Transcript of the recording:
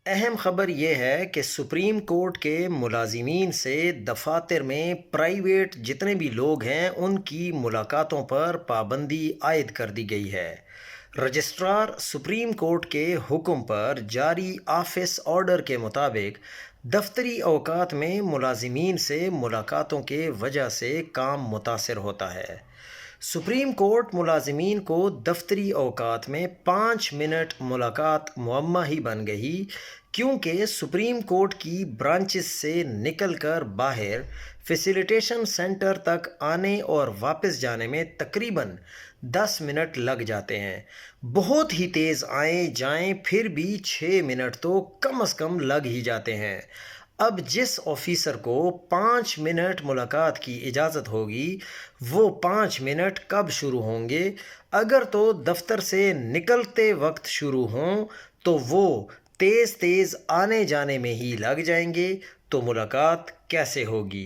اہم خبر یہ ہے کہ سپریم کورٹ کے ملازمین سے دفاتر میں پرائیویٹ جتنے بھی لوگ ہیں ان کی ملاقاتوں پر پابندی عائد کر دی گئی ہے۔ رجسٹرار سپریم کورٹ کے حکم پر جاری آفس آرڈر کے مطابق دفتری اوقات میں ملازمین سے ملاقاتوں کے وجہ سے کام متاثر ہوتا ہے۔ سپریم کورٹ ملازمین کو دفتری اوقات میں 5 منٹ ملاقات معمہ ہی بن گئی، کیونکہ سپریم کورٹ کی برانچز سے نکل کر باہر فیسیلیٹیشن سینٹر تک آنے اور واپس جانے میں تقریباً 10 منٹ لگ جاتے ہیں۔ بہت ہی تیز آئیں جائیں پھر بھی 6 منٹ تو کم از کم لگ ہی جاتے ہیں۔ اب جس آفیسر کو 5 منٹ ملاقات کی اجازت ہوگی وہ 5 منٹ کب شروع ہوں گے؟ اگر تو دفتر سے نکلتے وقت شروع ہوں تو وہ تیز تیز آنے جانے میں ہی لگ جائیں گے، تو ملاقات کیسے ہوگی؟